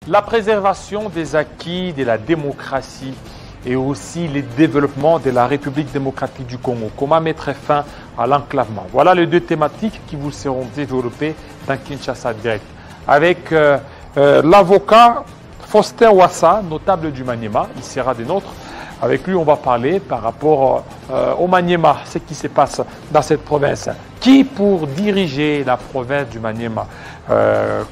La préservation des acquis de la démocratie et aussi le développement de la République démocratique du Congo. Comment mettre fin à l'enclavement? Voilà les deux thématiques qui vous seront développées dans Kinshasa Direct. Avec l'avocat Faustin Ouassa, notable du Maniema, il sera des nôtres. Avec lui, on va parler par rapport au Maniema, ce qui se passe dans cette province. Qui pour diriger la province du Maniema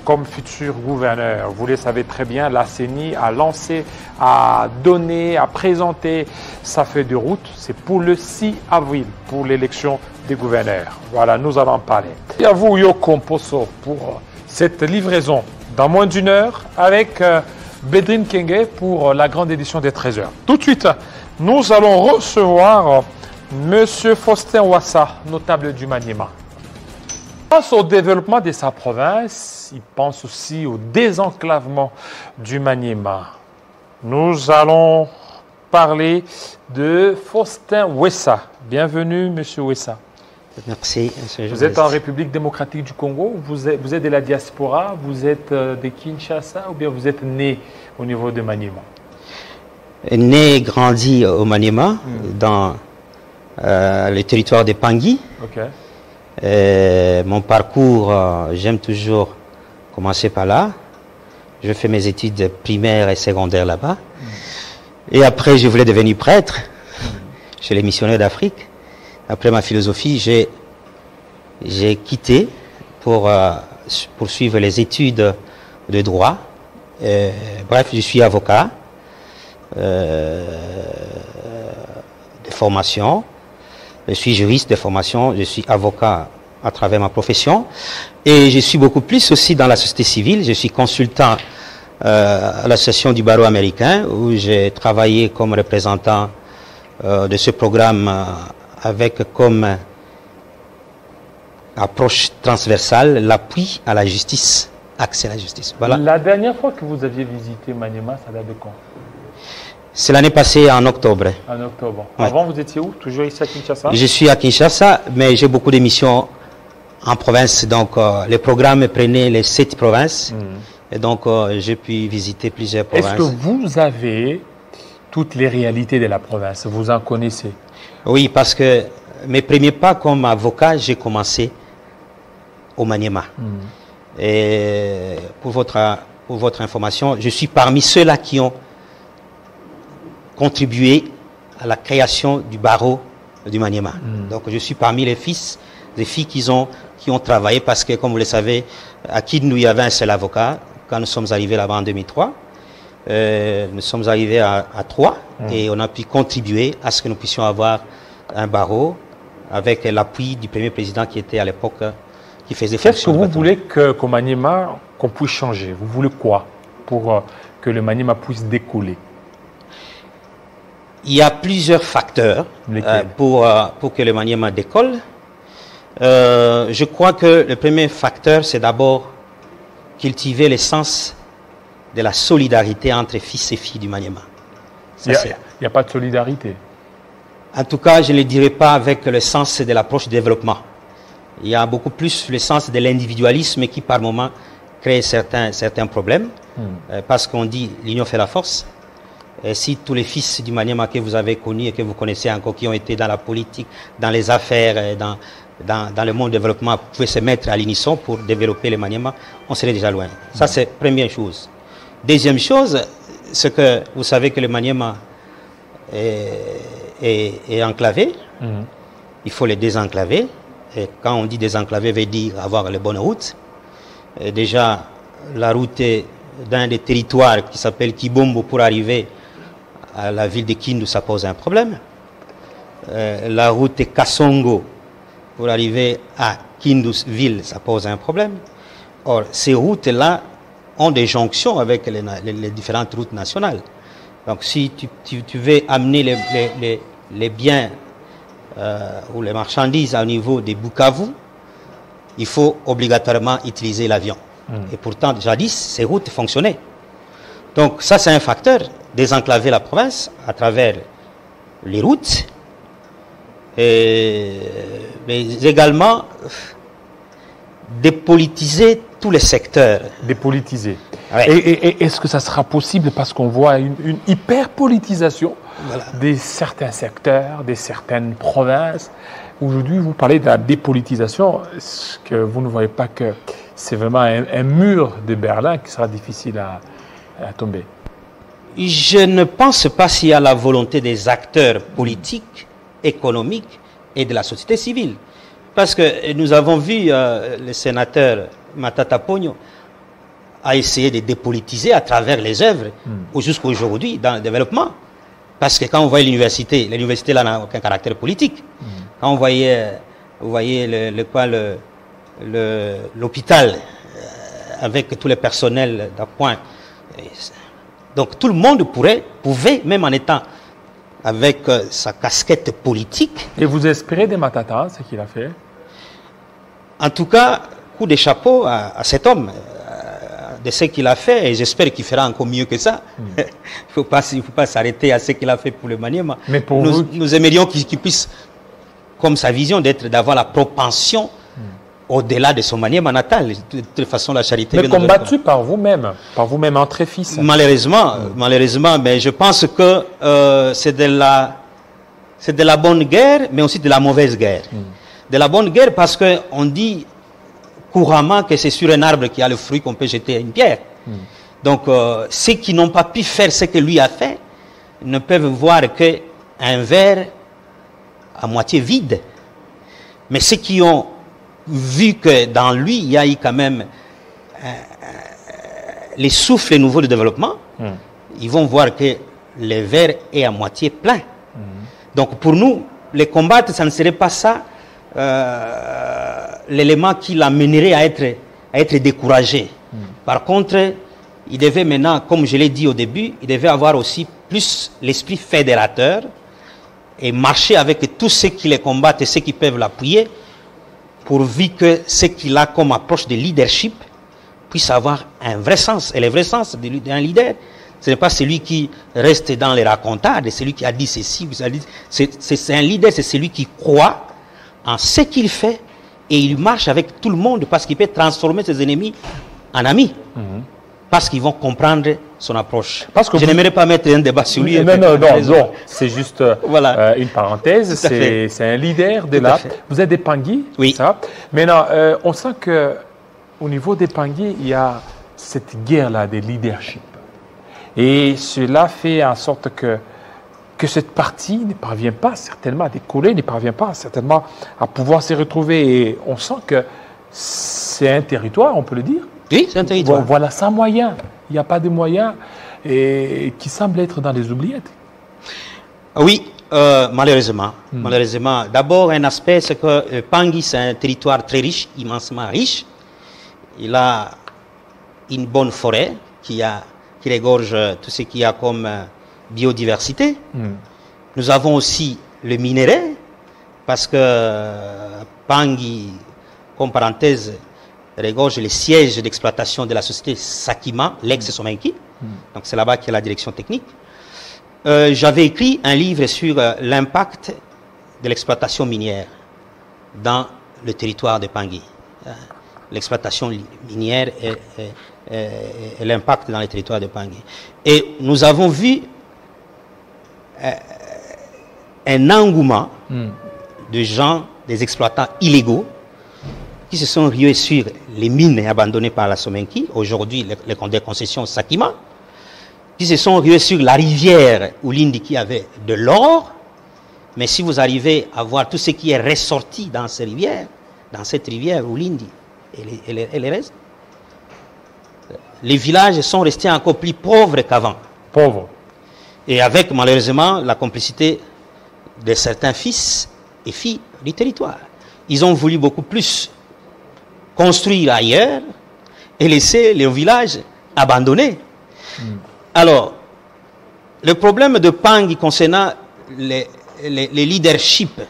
comme futur gouverneur? Vous le savez très bien, la CENI a lancé, a donné, a présenté sa feuille de route. C'est pour le 6 avril, pour l'élection des gouverneurs. Voilà, nous allons en parler. Et à vous, Yoko Mposo, pour cette livraison dans moins d'une heure avec Bédrine Kenge pour la grande édition des 13h. Tout de suite, nous allons recevoir Monsieur Faustin Ouassa, notable du Maniema. Il pense au développement de sa province, il pense aussi au désenclavement du Maniema. Nous allons parler de Faustin Ouassa. Bienvenue, Monsieur Ouassa. Merci. Vous êtes en République démocratique du Congo, vous êtes de la diaspora, vous êtes de Kinshasa ou bien vous êtes né au niveau de Maniema? Né et grandi au Maniema, dans le territoire de Pangui. Okay. Mon parcours, j'aime toujours commencer par là. Je fais mes études primaires et secondaires là-bas. Et après, je voulais devenir prêtre chez les missionnaires d'Afrique. Après ma philosophie, j'ai quitté pour poursuivre les études de droit. Bref, je suis avocat de formation. Je suis juriste de formation. Je suis avocat à travers ma profession. Et je suis beaucoup plus aussi dans la société civile. Je suis consultant à l'association du barreau américain où j'ai travaillé comme représentant de ce programme avec comme approche transversale l'appui à la justice, accès à la justice. Voilà. La dernière fois que vous aviez visité Maniema, ça date de quand? C'est l'année passée en octobre. En octobre. Ouais. Avant, vous étiez où? Toujours ici à Kinshasa? Je suis à Kinshasa, mais j'ai beaucoup d'émissions en province. Donc, le programme prenait les 7 provinces. Et donc, j'ai pu visiter plusieurs provinces. Est-ce que vous avez toutes les réalités de la province? Vous en connaissez? Oui, parce que mes premiers pas comme avocat, j'ai commencé au Maniema. Et pour votre information, je suis parmi ceux-là qui ont contribué à la création du barreau du Maniema. Donc je suis parmi les fils, des filles qui ont travaillé parce que, comme vous le savez, à Kindu, il y avait un seul avocat. Quand nous sommes arrivés là-bas en 2003, nous sommes arrivés à 3 et on a pu contribuer à ce que nous puissions avoir un barreau avec l'appui du premier président qui était à l'époque, qui faisait fonction. Qu'est-ce que vous voulez qu'au Maniema, qu'on puisse changer? Vous voulez quoi pour que le Maniema puisse décoller? Il y a plusieurs facteurs pour que le Maniema décolle. Je crois que le premier facteur, c'est d'abord cultiver le sens de la solidarité entre fils et filles du Maniema. Il n'y a pas de solidarité. En tout cas, je ne le dirais pas avec le sens de l'approche du développement. Il y a beaucoup plus le sens de l'individualisme qui, par moment, crée certains problèmes. Parce qu'on dit l'union fait la force. Et si tous les fils du Maniema que vous avez connus et que vous connaissez encore, qui ont été dans la politique, dans les affaires, dans le monde du développement, pouvaient se mettre à l'unisson pour développer le Maniema, on serait déjà loin. Ça, c'est la première chose. Deuxième chose, c'est que vous savez que le Maniema est enclavé. Il faut le désenclaver. Et quand on dit désenclaver, veut dire avoir les bonnes routes. Et déjà, la route est dans des territoires qui s'appelle Kibombo pour arriver à la ville de Kindu, ça pose un problème. La route est Kasongo pour arriver à Kindu ville, ça pose un problème. Or, ces routes-là ont des jonctions avec les différentes routes nationales. Donc, si tu veux amener les biens ou les marchandises au niveau des Bukavu, il faut obligatoirement utiliser l'avion. Et pourtant, jadis, ces routes fonctionnaient. Donc, ça, c'est un facteur, désenclaver la province à travers les routes. Mais également, dépolitiser tous les secteurs. Dépolitiser. Ouais. Et est-ce que ça sera possible parce qu'on voit une hyper-politisation de certains secteurs, de certaines provinces. Aujourd'hui, vous parlez de la dépolitisation. Est-ce que vous ne voyez pas que c'est vraiment un mur de Berlin qui sera difficile à tomber? Je ne pense pas s'il y a la volonté des acteurs politiques, économiques et de la société civile. Parce que nous avons vu le sénateur Matata Pogno a essayé de dépolitiser à travers les œuvres jusqu'à aujourd'hui dans le développement. Parce que quand on voit l'université là n'a aucun caractère politique. Quand vous voyez l'hôpital avec tous les personnels d'appoint, donc tout le monde pouvait, même en étant avec sa casquette politique. Et vous inspirez de Matata, ce qu'il a fait? En tout cas, coup de chapeau à cet homme, de ce qu'il a fait, et j'espère qu'il fera encore mieux que ça. Il ne faut pas s'arrêter à ce qu'il a fait pour le Maniema. Mais pour nous aimerions qu'il puisse, comme sa vision, d'avoir la propension au-delà de son Maniema natal. De toute façon, la charité... Mais combattu par vous-même entre fils. Malheureusement, mais je pense que c'est de la bonne guerre, mais aussi de la mauvaise guerre. De la bonne guerre parce qu'on dit couramment que c'est sur un arbre qu'il y a le fruit qu'on peut jeter une pierre. Donc, ceux qui n'ont pas pu faire ce que lui a fait ne peuvent voir qu'un verre à moitié vide. Mais ceux qui ont vu que dans lui, il y a eu quand même les souffles nouveaux de développement, ils vont voir que le verre est à moitié plein. Donc, pour nous, les combattre, ça ne serait pas ça l'élément qui l'amènerait à être découragé. Par contre, il devait maintenant, comme je l'ai dit au début, il devait avoir aussi plus l'esprit fédérateur et marcher avec tous ceux qui les combattent et ceux qui peuvent l'appuyer, pourvu que ce qu'il a comme approche de leadership puisse avoir un vrai sens. Et le vrai sens d'un leader, ce n'est pas celui qui reste dans les racontades, celui qui a dit ceci, c'est un leader, c'est celui qui croit en ce qu'il fait et il marche avec tout le monde parce qu'il peut transformer ses ennemis en amis. Parce qu'ils vont comprendre son approche. Je n'aimerais pas mettre un débat sur lui. Non, c'est juste une parenthèse. C'est un leader de là. Vous êtes des Pangui, oui. Ça. Maintenant, on sent qu'au niveau des Pangui, il y a cette guerre-là des leaderships. Et cela fait en sorte que cette partie ne parvient pas certainement à décoller, ne parvient pas certainement à pouvoir se retrouver. Et on sent que c'est un territoire, on peut le dire. Oui, c'est un territoire. Voilà, sans moyens. Il n'y a pas de moyens et qui semble être dans les oubliettes. Oui, malheureusement. Malheureusement. D'abord, un aspect, c'est que Pangui, c'est un territoire très riche, immensement riche. Il a une bonne forêt qui regorge tout ce qu'il y a comme biodiversité. Nous avons aussi le minerai, parce que Pangui, comme parenthèse, regorge le siège d'exploitation de la société Sakima, l'ex-Somenki. Donc c'est là-bas qu'il y a la direction technique. J'avais écrit un livre sur l'impact de l'exploitation minière dans le territoire de Pangui. L'exploitation minière et l'impact dans le territoire de Pangui. Et nous avons vu un engouement de gens, des exploitants illégaux, qui se sont rués sur les mines abandonnées par la Somenki, aujourd'hui les concessions Sakima, qui se sont rués sur la rivière où l'Indiki avait de l'or, mais si vous arrivez à voir tout ce qui est ressorti dans ces rivières, dans cette rivière où l'Indi et les restes, les villages sont restés encore plus pauvres qu'avant. Pauvres. Et avec malheureusement la complicité de certains fils et filles du territoire. Ils ont voulu beaucoup plus construire ailleurs et laisser les villages abandonnés. Alors, le problème de Pangui concernant les leaderships,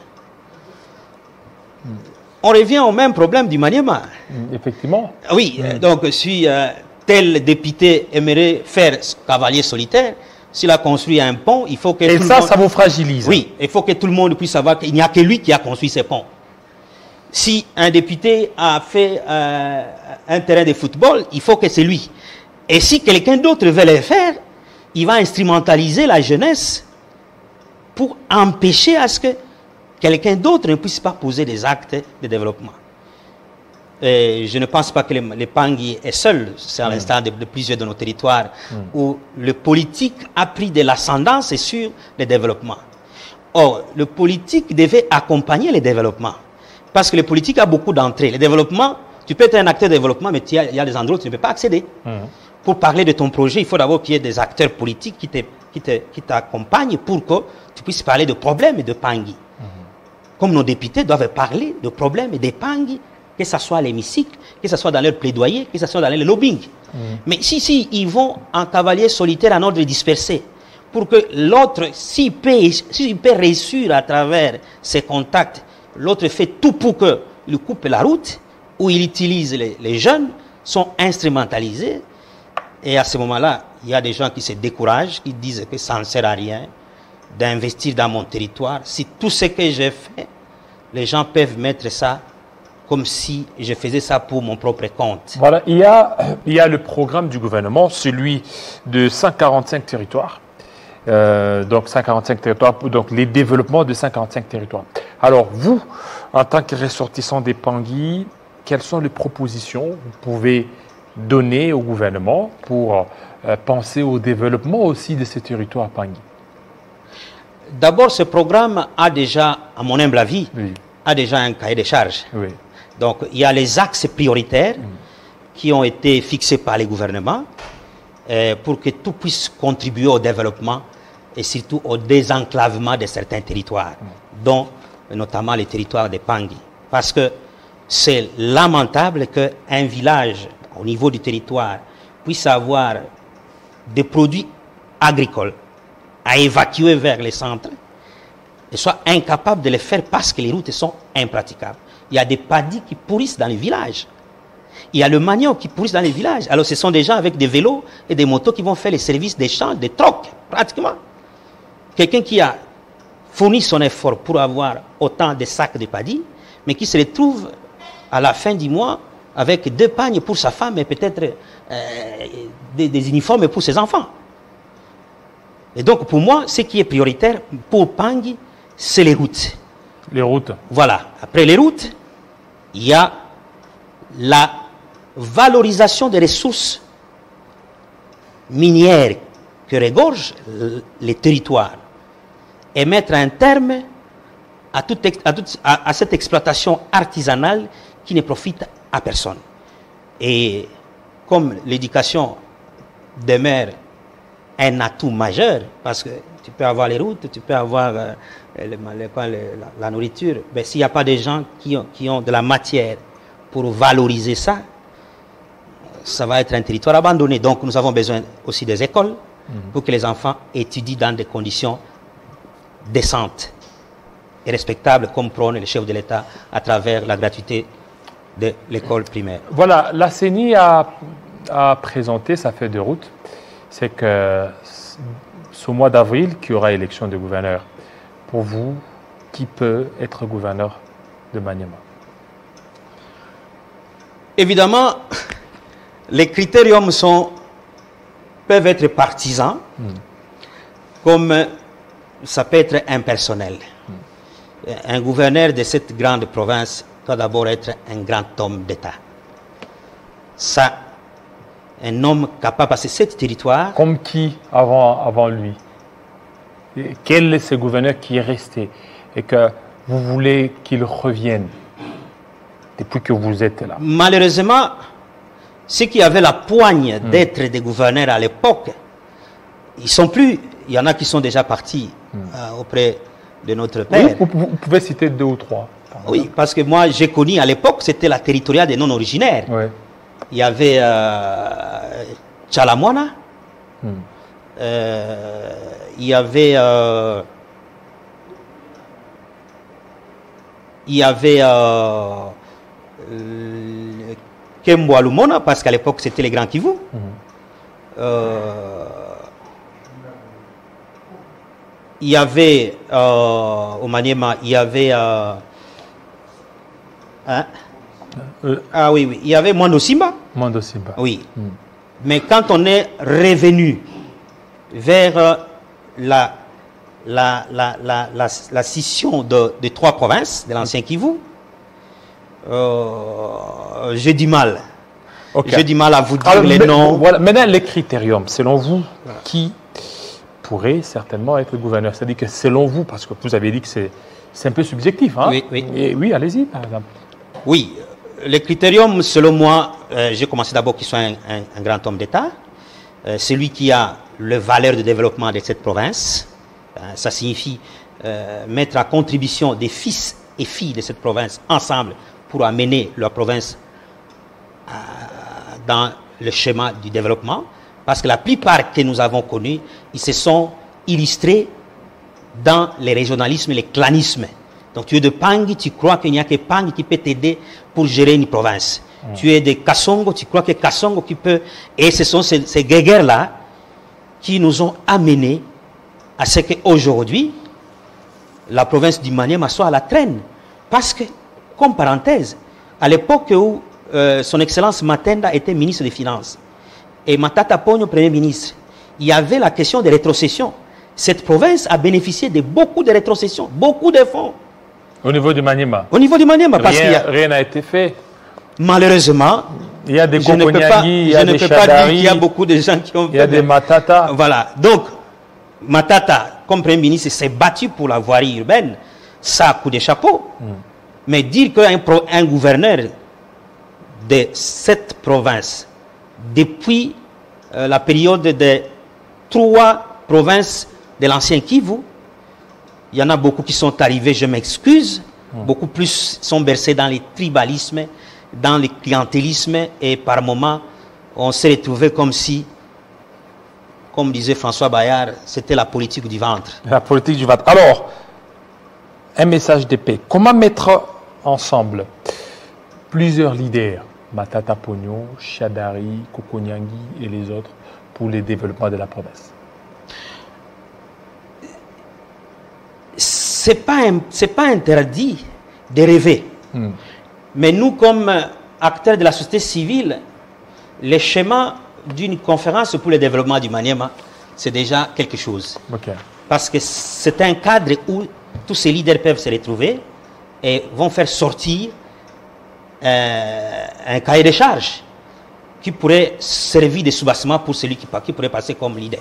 on revient au même problème du Maniema. Effectivement. Oui, donc si tel député aimerait faire cavalier solitaire, s'il a construit un pont, il faut que... Et ça, ça vous fragilise. Oui, il faut que tout le monde puisse savoir qu'il n'y a que lui qui a construit ce pont. Si un député a fait un terrain de football, il faut que c'est lui. Et si quelqu'un d'autre veut le faire, il va instrumentaliser la jeunesse pour empêcher à ce que quelqu'un d'autre ne puisse pas poser des actes de développement. Et je ne pense pas que le Pangui est seul, c'est à l'instar de plusieurs de nos territoires, où le politique a pris de l'ascendance sur le développement. Or, le politique devait accompagner le développement. Parce que le politique a beaucoup d'entrées. Le développement, tu peux être un acteur de développement, mais il y a des endroits où tu ne peux pas accéder. Pour parler de ton projet, il faut d'abord qu'il y ait des acteurs politiques qui t'accompagnent pour que tu puisses parler de problèmes et de Pangui. Comme nos députés doivent parler de problèmes et de Pangui, que ce soit à l'hémicycle, que ce soit dans leur plaidoyer, que ce soit dans leur lobbying. Mais si ils vont en cavalier solitaire en ordre dispersé, pour que l'autre, s'il peut réussir à travers ses contacts, l'autre fait tout pour qu'il coupe la route, ou il utilise les jeunes, sont instrumentalisés. Et à ce moment-là, il y a des gens qui se découragent, qui disent que ça ne sert à rien d'investir dans mon territoire. Si tout ce que j'ai fait, les gens peuvent mettre ça comme si je faisais ça pour mon propre compte. Voilà, il y a le programme du gouvernement, celui de 145 territoires. Donc 145 territoires, donc les développements de 145 territoires. Alors vous, en tant que ressortissant des Pangui, quelles sont les propositions que vous pouvez donner au gouvernement pour penser au développement aussi de ces territoires Pangui? D'abord, ce programme a déjà, à mon humble avis, Oui. a déjà un cahier de charges. Oui. Donc, il y a les axes prioritaires qui ont été fixés par les gouvernements pour que tout puisse contribuer au développement et surtout au désenclavement de certains territoires, dont notamment les territoires des Pangui. Parce que c'est lamentable qu'un village au niveau du territoire puisse avoir des produits agricoles à évacuer vers les centres et soit incapable de les faire parce que les routes sont impraticables. Il y a des paddies qui pourrissent dans les villages. Il y a le manioc qui pourrissent dans les villages. Alors ce sont des gens avec des vélos et des motos qui vont faire les services d'échange, des trocs, pratiquement. Quelqu'un qui a fourni son effort pour avoir autant de sacs de paddies, mais qui se retrouve à la fin du mois avec 2 pagnes pour sa femme et peut-être des uniformes pour ses enfants. Et donc pour moi, ce qui est prioritaire pour Pangui, c'est les routes. Les routes. Voilà. Après les routes, il y a la valorisation des ressources minières que regorgent les territoires et mettre un terme à cette exploitation artisanale qui ne profite à personne. Et comme l'éducation demeure un atout majeur, parce que tu peux avoir les routes, tu peux avoir la nourriture, mais s'il n'y a pas des gens qui ont de la matière pour valoriser ça, ça va être un territoire abandonné. Donc nous avons besoin aussi des écoles pour que les enfants étudient dans des conditions décentes et respectables, comme prône le chef de l'État à travers la gratuité de l'école primaire. Voilà, la CENI a présenté sa feuille de route. C'est que ce mois d'avril, qu'il y aura élection de gouverneur. Pour vous, qui peut être gouverneur de Maniema? Évidemment, les critériums peuvent être partisans, comme ça peut être impersonnel. Un gouverneur de cette grande province doit d'abord être un grand homme d'État. Ça, un homme capable, parce que ce territoire... Comme qui avant lui? Et quel est ce gouverneur qui est resté et que vous voulez qu'il revienne depuis que vous êtes là? Malheureusement, ceux qui avaient la poigne d'être des gouverneurs à l'époque, ils sont plus... Il y en a qui sont déjà partis auprès de notre père. Oui, vous pouvez citer 2 ou 3. Oui, parce que moi, j'ai connu à l'époque, c'était la territoriale des non-originaires. Oui. Il y avait Tchalamwana, il y avait Kembo Alumona, parce qu'à l'époque c'était les Grands Kivu. Il y avait au Maniema, il y avait Hein? Ah oui, oui. Il y avait Mwando Simba. Mwando Simba. Oui. Mais quand on est revenu vers la scission de trois provinces de l'ancien Kivu, j'ai du mal. Okay. J'ai du mal à vous dire les noms. Voilà. Maintenant, les critériums, selon vous, qui pourrait certainement être gouverneur? C'est-à-dire que selon vous, parce que vous avez dit que c'est un peu subjectif. Hein? Oui, oui. Et oui, allez-y, par exemple. Oui, les critériums, selon moi, j'ai commencé d'abord qu'il soit un grand homme d'État, celui qui a le valeur de développement de cette province. Ça signifie mettre à contribution des fils et filles de cette province ensemble pour amener la province dans le schéma du développement. Parce que la plupart que nous avons connus, ils se sont illustrés dans les régionalismes et les clanismes. Donc tu es de Pangi, tu crois qu'il n'y a que Pangi qui peut t'aider pour gérer une province. Tu es de Kassongo, tu crois que Kassongo qui peut... Et ce sont ces guerres-là qui nous ont amenés à ce qu'aujourd'hui, la province du Maniema soit à la traîne. Parce que, comme parenthèse, à l'époque où son Excellence Matenda était ministre des Finances et Matata Ponyo Premier ministre, il y avait la question des rétrocessions. Cette province a bénéficié de beaucoup de rétrocessions, beaucoup de fonds. Au niveau du Maniema? Au niveau du Maniema, parce qu'il rien n'a été fait. Malheureusement, il y a des je ne peux pas dire qu'il y a beaucoup de gens qui ont fait... Il y a des Matata. Voilà. Donc, Matata, comme Premier ministre, s'est battu pour la voirie urbaine. Ça a coup de chapeau. Mais dire qu'un gouverneur de cette province, depuis la période des 3 provinces de l'ancien Kivu, il y en a beaucoup qui sont arrivés, je m'excuse, beaucoup plus sont bercés dans les tribalismes, dans le clientélisme, et par moments, on s'est retrouvé comme si, comme disait François Bayard, c'était la politique du ventre. La politique du ventre. Alors, un message de paix. Comment mettre ensemble plusieurs leaders, Matata Ponyo, Shadari, Kokonyangi et les autres, pour le développement de la province? C'est pas interdit de rêver. Mais nous, comme acteurs de la société civile, le schéma d'une conférence pour le développement du Maniema, c'est déjà quelque chose. Okay. Parce que c'est un cadre où tous ces leaders peuvent se retrouver et vont faire sortir un cahier de charges qui pourrait servir de soubassement pour celui qui pourrait passer comme leader.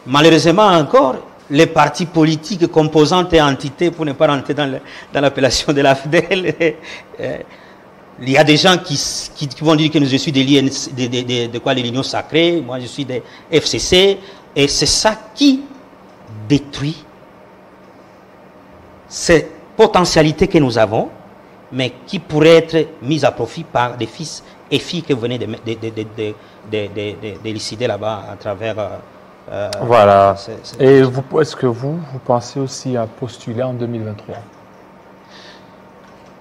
Malheureusement encore, les partis politiques, composantes et entités, pour ne pas rentrer dans l'appellation de la FDL, il y a des gens qui vont dire que je suis des l'Union sacrée, moi je suis des FCC, et c'est ça qui détruit ces potentialités que nous avons, mais qui pourraient être mises à profit par des fils et filles que vous venez d'élucider là-bas à travers... voilà. Et est-ce que vous pensez aussi à postuler en 2023?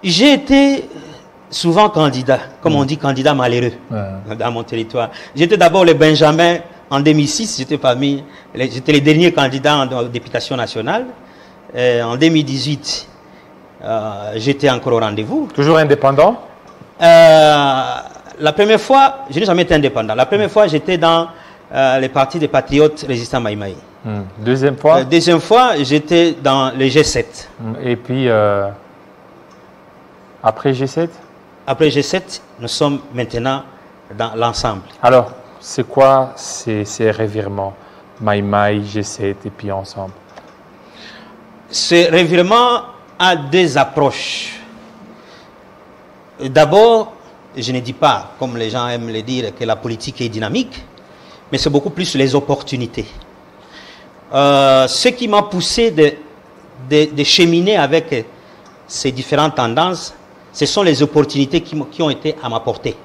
J'ai été souvent candidat, comme on dit, candidat malheureux dans mon territoire. J'étais d'abord le Benjamin en 2006, j'étais le dernier candidat en députation nationale. En 2018, j'étais encore au rendez-vous. Toujours indépendant? La première fois, je n'ai jamais été indépendant. La première fois, j'étais dans les partis des patriotes résistants Maïmaï. Deuxième fois? Deuxième fois, j'étais dans le G7. Et puis, après G7? Après G7, nous sommes maintenant dans l'ensemble. Alors, c'est quoi ces revirements? Maïmaï, G7 et puis ensemble? Ce revirement a des approches. D'abord, je ne dis pas, comme les gens aiment le dire, que la politique est dynamique, mais c'est beaucoup plus les opportunités. Ce qui m'a poussé de cheminer avec ces différentes tendances, ce sont les opportunités qui ont été à ma portée.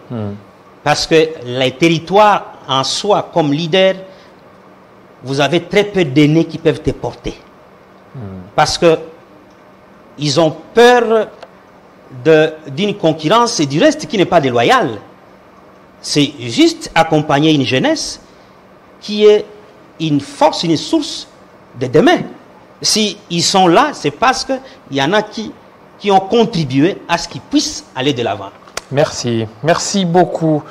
Parce que les territoires en soi, comme leader, vous avez très peu d'aînés qui peuvent te porter. Parce que ils ont peur d'une concurrence et du reste qui n'est pas déloyale. C'est juste accompagner une jeunesse qui est une force, une source de demain. Si ils sont là, c'est parce qu'il y en a qui qui ont contribué à ce qu'ils puissent aller de l'avant. Merci. Merci beaucoup,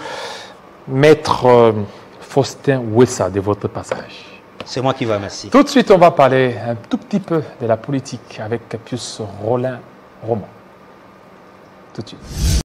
Maître Faustin Ouessa, de votre passage. C'est moi qui vous remercie. Tout de suite, on va parler un tout petit peu de la politique avec Pius Rollin Roman. Tout de suite.